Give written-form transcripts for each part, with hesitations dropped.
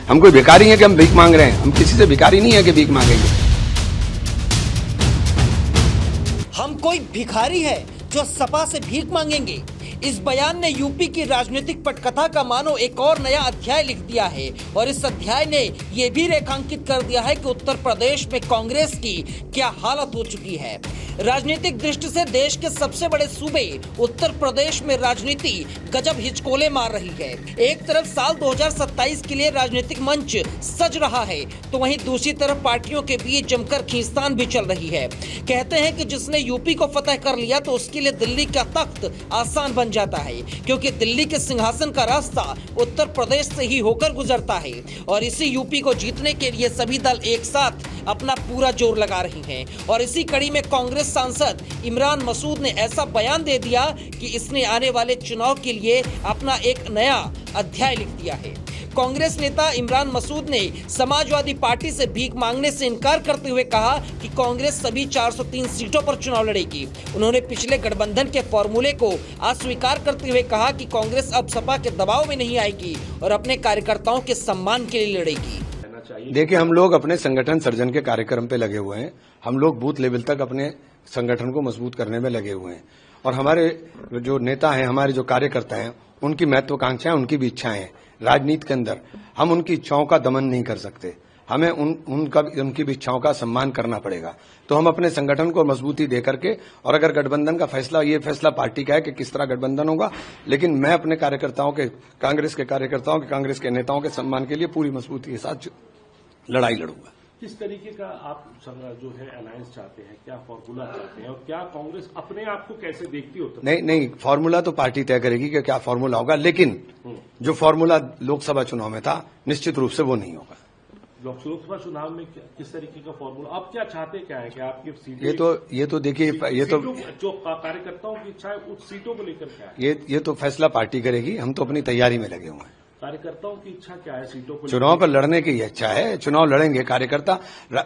हम कोई भिखारी हैं कि हम भीख मांग रहे हैं? हम किसी से भिखारी नहीं है कि भीख मांगेंगे। हम कोई भिखारी है जो सपा से भीख मांगेंगे? इस बयान ने यूपी की राजनीतिक पटकथा का मानो एक और नया अध्याय लिख दिया है और इस अध्याय ने ये भी रेखांकित कर दिया है कि उत्तर प्रदेश में कांग्रेस की क्या हालत हो चुकी है। राजनीतिक दृष्टि से देश के सबसे बड़े सूबे उत्तर प्रदेश में राजनीति गजब हिचकोले मार रही है। एक तरफ साल 2027 के लिए राजनीतिक मंच सज रहा है तो वहीं दूसरी तरफ पार्टियों के बीच जमकर खींचतान भी चल रही है। कहते हैं कि जिसने यूपी को फतह कर लिया तो उसके लिए दिल्ली का तख्त आसान बन जाता है, क्योंकि दिल्ली के सिंहासन का रास्ता उत्तर प्रदेश से ही होकर गुजरता है और इसी यूपी को जीतने के लिए सभी दल एक साथ अपना पूरा जोर लगा रही हैं। और इसी कड़ी में कांग्रेस सांसद इमरान मसूद ने ऐसा बयान दे दिया कि इसने आने वाले चुनाव के लिए अपना एक नया अध्याय लिख दिया है। कांग्रेस नेता इमरान मसूद ने समाजवादी पार्टी से भीख मांगने से इनकार करते हुए कहा कि कांग्रेस सभी 403 सीटों पर चुनाव लड़ेगी। उन्होंने पिछले गठबंधन के फॉर्मूले को अस्वीकार करते हुए कहा कि कांग्रेस अब सपा के दबाव में नहीं आएगी और अपने कार्यकर्ताओं के सम्मान के लिए लड़ेगी। देखिए, हम लोग अपने संगठन सर्जन के कार्यक्रम पे लगे हुए हैं। हम लोग बूथ लेवल तक अपने संगठन को मजबूत करने में लगे हुए हैं और हमारे जो नेता हैं, हमारे जो कार्यकर्ता हैं, उनकी महत्वाकांक्षाएं, उनकी भी इच्छाएं हैं। राजनीति के अंदर हम उनकी इच्छाओं का दमन नहीं कर सकते, हमें उनकी भी इच्छाओं का सम्मान करना पड़ेगा। तो हम अपने संगठन को मजबूती दे करके, और अगर गठबंधन का फैसला, ये फैसला पार्टी का है कि किस तरह गठबंधन होगा, लेकिन मैं अपने कार्यकर्ताओं के, कांग्रेस के नेताओं के सम्मान के लिए पूरी मजबूती के साथ लड़ाई लड़ूंगा। किस तरीके का आप जो है अलायंस चाहते हैं, क्या फॉर्मूला चाहते हैं और क्या कांग्रेस अपने आप को कैसे देखती हो? नहीं, फॉर्मूला तो पार्टी तय करेगी कि क्या फॉर्मूला होगा, लेकिन जो फॉर्मूला लोकसभा चुनाव में था निश्चित रूप से वो नहीं होगा। लोकसभा चुनाव में किस तरीके का फॉर्मूला आप क्या चाहते, क्या है कि आपकी सीटें? ये तो देखिए, ये तो जो कार्यकर्ताओं की इच्छा है उस सीटों को लेकर क्या है? ये तो फैसला पार्टी करेगी। हम तो अपनी तैयारी में लगे हुए हैं। कार्यकर्ताओं की इच्छा क्या है? सीटों को चुनाव पर लड़ने की इच्छा है, चुनाव लड़ेंगे कार्यकर्ता।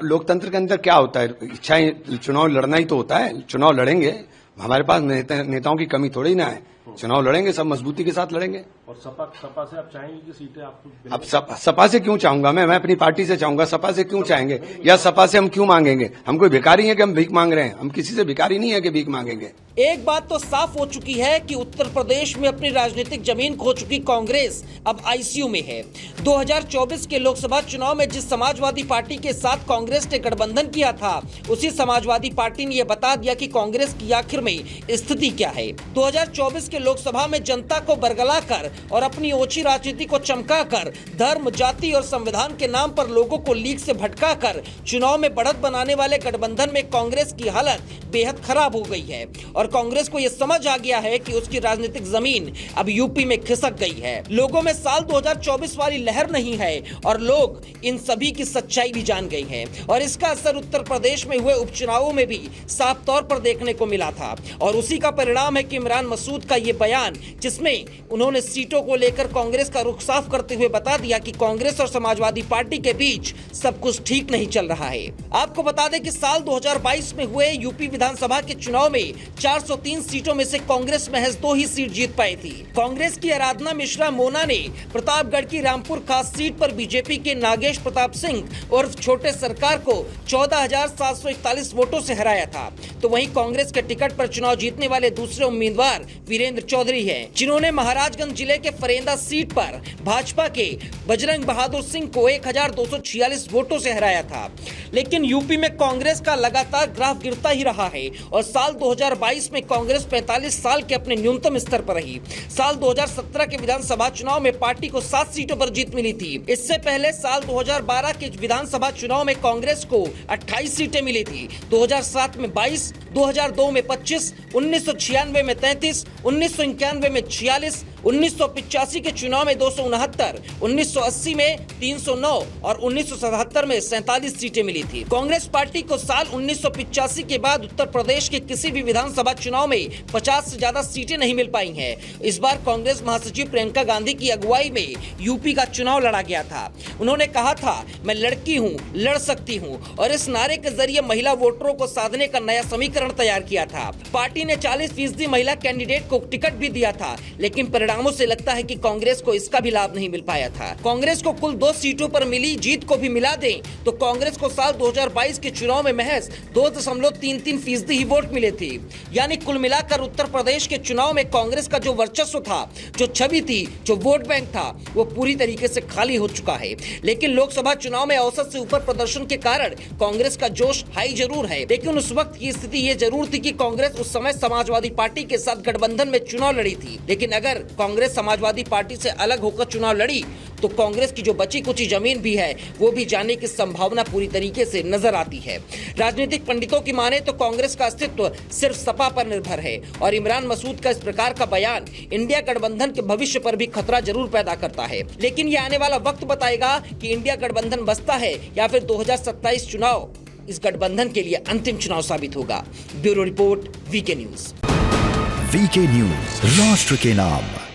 लोकतंत्र के अंदर क्या होता है? इच्छाएं, चुनाव लड़ना ही तो होता है। चुनाव लड़ेंगे, हमारे पास नेताओं की कमी थोड़ी ना है। चुनाव लड़ेंगे, सब मजबूती के साथ लड़ेंगे। और सपा से आप चाहेंगे कि सीटें आपको? अब सपा से क्यों चाहूंगा मैं अपनी पार्टी से चाहूंगा। सपा से क्यों चाहेंगे, या सपा से हम क्यों मांगेंगे? हम कोई भिखारी हैं कि हम भीख मांग रहे हैं? हम किसी से भिखारी नहीं है कि भीख मांगेंगे। एक बात तो साफ हो चुकी है कि उत्तर प्रदेश में अपनी राजनीतिक जमीन खो चुकी कांग्रेस अब आईसीयू में है। 2024 के लोकसभा चुनाव में जिस समाजवादी पार्टी के साथ कांग्रेस ने गठबंधन किया था, उसी समाजवादी पार्टी ने यह बता दिया कि कांग्रेस की आखिर में स्थिति क्या है। 2024 के लोकसभा में जनता को बरगला कर और अपनी ओछी राजनीति को चमका कर, धर्म, जाति और संविधान के नाम पर लोगों को लीक से भटका कर चुनाव में बढ़त बनाने वाले गठबंधन में कांग्रेस की हालत बेहद खराब हो गई है और कांग्रेस को यह समझ आ गया है कि उसकी राजनीतिक जमीन अब यूपी में खिसक गई है। लोगों में साल 2024 वाली लहर नहीं है और लोग इन सभी की सच्चाई भी जान गए हैं और इसका असर उत्तर प्रदेश में हुए उपचुनावों में भी साफ तौर पर देखने को मिला था और उसी का परिणाम है कि इमरान मसूद का ये बयान, जिसमें उन्होंने सीटों को लेकर कांग्रेस का रुख साफ करते हुए बता दिया कि कांग्रेस और समाजवादी पार्टी के बीच सब कुछ ठीक नहीं चल रहा है। आपको बता दें कि साल 2022 में हुए यूपी विधानसभा के चुनाव में 403 सीटों में से कांग्रेस महज 2 ही सीट जीत पाई थी। कांग्रेस की आराधना मिश्रा मोना ने प्रतापगढ़ की रामपुर खास सीट पर बीजेपी के नागेश प्रताप सिंह और छोटे सरकार को 14,741 वोटों से हराया था। तो वहीं कांग्रेस के टिकट पर चुनाव जीतने वाले दूसरे उम्मीदवार वीरेंद्र चौधरी हैं, जिन्होंने महाराजगंज जिले के फरेंदा सीट पर भाजपा के बजरंग बहादुर सिंह को 1,246 वोटों से हराया था। लेकिन यूपी में कांग्रेस का लगातार ग्राफ गिरता ही रहा है और साल 2022 में कांग्रेस 45 साल के अपने न्यूनतम स्तर पर रही। साल 2017 के विधानसभा चुनाव में पार्टी को 7 सीटों पर जीत मिली थी। इससे पहले साल 2012 के विधानसभा चुनाव में कांग्रेस को 28 सीटें मिली थी। 2007 में 22, 2002 में 25, 1996 में 33, 1991 में 46, 1985 के चुनाव में 269, 1980 में 309 और 1977 में 47 सीटें मिली थी। कांग्रेस पार्टी को साल 1985 के बाद उत्तर प्रदेश के किसी भी विधानसभा चुनाव में 50 से ज्यादा सीटें नहीं मिल पाई हैं। इस बार कांग्रेस महासचिव प्रियंका गांधी की अगुवाई में यूपी का चुनाव लड़ा गया था। उन्होंने कहा था, मैं लड़की हूं, लड़ सकती हूं, और इस नारे के जरिए महिला वोटरों को साधने का नया समीकरण तैयार किया था। पार्टी ने 40% महिला कैंडिडेट को टिकट भी दिया था, लेकिन परिणामों से लगता है कि कांग्रेस को इसका भी लाभ नहीं मिल पाया था। कांग्रेस को कुल 2 सीटों पर मिली जीत को भी मिला दें तो कांग्रेस को साल 2022 के चुनाव में महज 2.33% ही वोट मिले थे। यानी कुल मिलाकर उत्तर प्रदेश के चुनाव में कांग्रेस का जो वर्चस्व था, जो छवि थी, जो वोट बैंक था, वो पूरी तरीके से खाली हो चुका है। लेकिन लोकसभा चुनाव में औसत से ऊपर प्रदर्शन के कारण कांग्रेस का जोश हाई जरूर है, लेकिन उस वक्त की स्थिति ये जरूर थी कि कांग्रेस उस समय समाजवादी पार्टी के साथ गठबंधन में चुनाव लड़ी थी। लेकिन अगर कांग्रेस समाजवादी पार्टी से अलग होकर चुनाव लड़ी तो कांग्रेस की जो बची कुची जमीन भी है वो भी जाने की संभावना पूरी तरीके से नजर आती है। राजनीतिक पंडितों की माने तो कांग्रेस का अस्तित्व सिर्फ सपा पर निर्भर है, और इमरान मसूद का इस प्रकार का बयान इंडिया गठबंधन के भविष्य पर भी खतरा जरूर पैदा करता है। लेकिन ये आने वाला वक्त बताएगा कि इंडिया गठबंधन बसता है या फिर 2027 चुनाव इस गठबंधन के लिए अंतिम चुनाव साबित होगा। Bureau report, VK news. VK news, राष्ट्र के नाम।